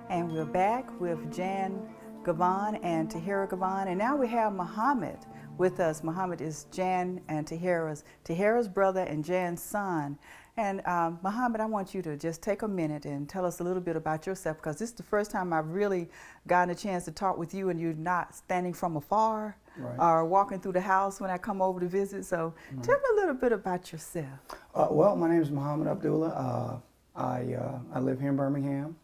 And we're back with Jan Givhan and Tahira Givhan. And now we have Muhammed with us. Muhammed is Jan and Tahira's brother and Jan's son. And Muhammed, I want you to just take a minute and tell us a little bit about yourself, because this is the first time I've really gotten a chance to talk with you and you're not standing from afar or walking through the house when I come over to visit. So tell me a little bit about yourself. Well, my name is Muhammed Abdulla. I live here in Birmingham.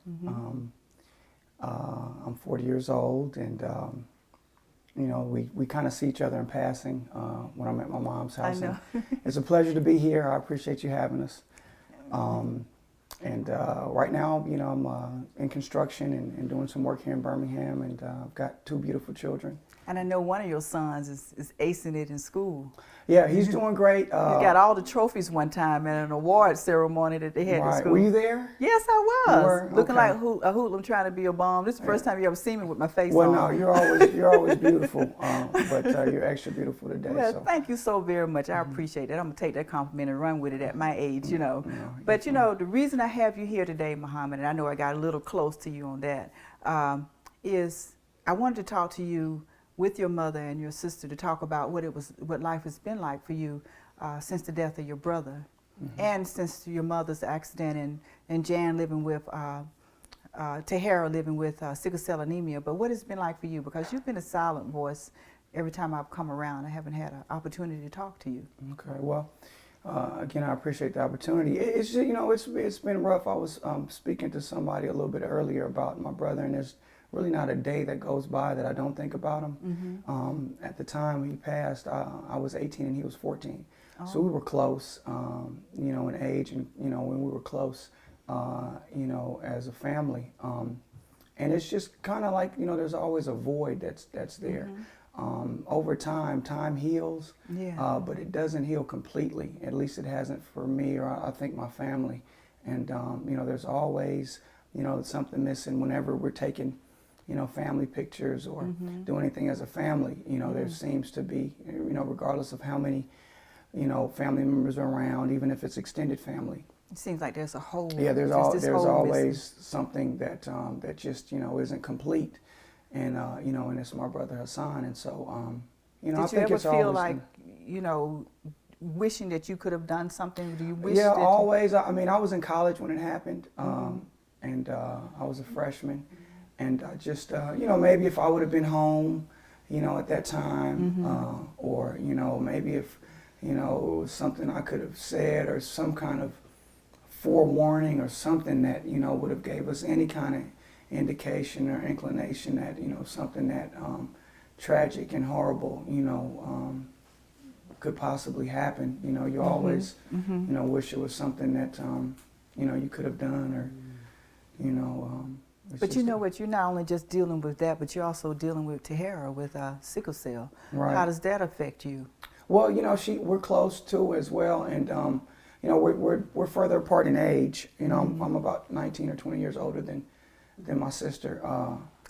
I'm 40 years old, and you know, we kind of see each other in passing when I'm at my mom's house. I know. It's a pleasure to be here. I appreciate you having us. Right now, you know, I'm in construction and doing some work here in Birmingham, and I've got 2 beautiful children. And I know one of your sons is acing it in school. Yeah, he's doing great. He got all the trophies one time at an award ceremony that they had at school. Were you there? Yes, I was. You were? Looking Okay. like a hoodlum trying to be a bum. This is the first time you ever seen me with my face Well, on. no, you're always beautiful, but you're extra beautiful today. Well, so. thank you so very much. I appreciate it. I'm going to take that compliment and run with it at my age, you know. No, But, you know, the reason I have you here today, Muhammad, and I know I got a little close to you on that, is I wanted to talk to you with your mother and your sister to talk about what life has been like for you since the death of your brother, and since your mother's accident, and Jan living with Tahiera living with sickle cell anemia. But what has it been like for you? Because you've been a silent voice every time I've come around. I haven't had an opportunity to talk to you. Okay, well, again, I appreciate the opportunity. It's just, you know, it's been rough. I was speaking to somebody a little bit earlier about my brother, and there's really not a day that goes by that I don't think about him. At the time he passed, I was 18 and he was 14. So we were close, you know, in age, and, you know, when we were close, you know, as a family. And it's just kind of like, you know, there's always a void that's there. Over time heals, but it doesn't heal completely. At least it hasn't for me, or I think my family. And, you know, there's always, you know, something missing whenever we're taking, you know, family pictures or do anything as a family. You know, there seems to be, you know, regardless of how many, you know, family members are around, even if it's extended family. It seems like there's a hole. Yeah, there's hole always missing. something that that just, you know, isn't complete. And you know, and it's my brother Hassan, and so you know, I think it's always. Did you ever feel like, you know, wishing that you could have done something? Do you wish? Yeah, that always. I mean, I was in college when it happened, and I was a freshman, and I just, you know, maybe if I would have been home, you know, at that time, or, you know, maybe if, you know, it was something I could have said, or some kind of forewarning or something that, you know, would have gave us any kind of indication or inclination that, you know, something that tragic and horrible, you know, could possibly happen. You know, you always, you know, wish it was something that, you know, you could have done, or, you know. But you know what, you're not only just dealing with that, but you're also dealing with Tahiera with sickle cell. Right. How does that affect you? Well, you know, we're close too as well, and you know, we're further apart in age. You know, I'm about 19 or 20 years older than my sister.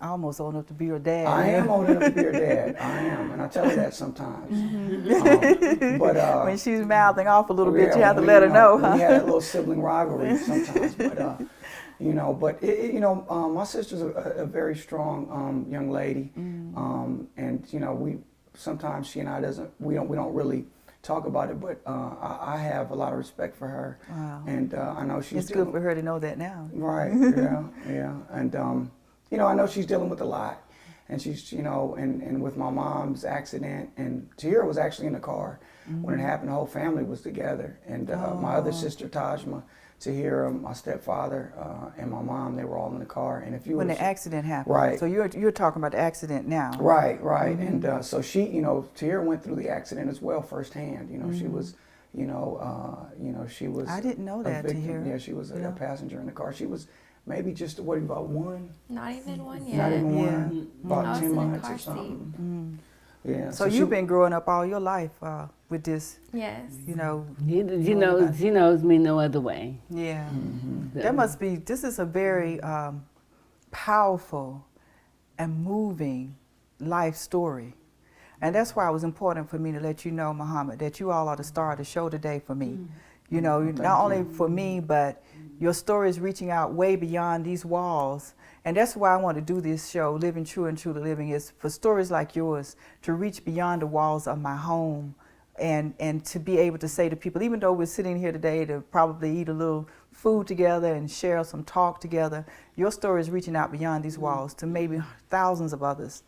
Almost old enough to be your dad. I am old enough to be your dad. I am, and I tell her that sometimes. But when she's mouthing off a little bit, you have to let her know. We had a little sibling rivalry sometimes, but you know, you know, my sister's a very strong young lady, and you know, sometimes she and I we don't really talk about it, but I have a lot of respect for her. Wow. And I know she's. It's good for her to know that now. Right. Yeah. And you know, I know she's dealing with a lot, and she's, you know, and with my mom's accident, and Tahiera was actually in the car when it happened. The whole family was together, and my other sister Tajma, Tahiera, my stepfather, and my mom, they were all in the car. And if you when the accident happened, right? So you're talking about the accident now, right? And so she, you know, Tahiera went through the accident as well firsthand. You know, she was, you know, she was. I didn't know that, Tahiera. Yeah, she was a passenger in the car. She was maybe just about one. Not even one yet. Not even one. About 10 in a months car or something. seat. Yeah. So you've been growing up all your life with this. Yes. You know. She knows me no other way. Yeah. That must be. This is a very powerful and moving life story. And that's why it was important for me to let you know, Muhammad, that you all are the star of the show today for me. You know, not only for me, but your story is reaching out way beyond these walls. And that's why I want to do this show, Living True and Truly Living, is for stories like yours to reach beyond the walls of my home and to be able to say to people, even though we're sitting here today to probably eat a little food together and share some talk together, your story is reaching out beyond these walls to maybe thousands of others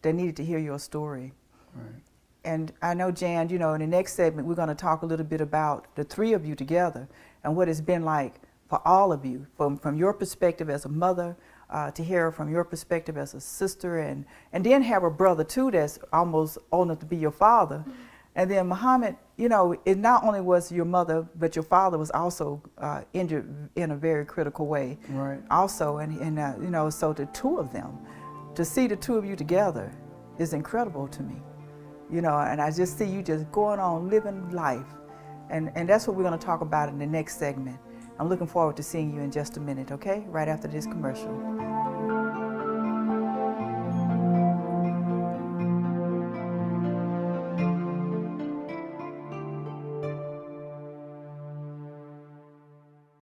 that needed to hear your story. Right. And I know, Jan, you know, in the next segment, we're going to talk a little bit about the three of you together and what it's been like for all of you, from your perspective as a mother, to hear from your perspective as a sister, and then have a brother, too, that's almost old enough to be your father. And then Muhammad, you know, it not only was your mother, but your father was also injured in a very critical way. Right. Also, and you know, so the two of them, to see the two of you together is incredible to me. You know, and I just see you just going on living life. And that's what we're going to talk about in the next segment. I'm looking forward to seeing you in just a minute, okay? Right after this commercial.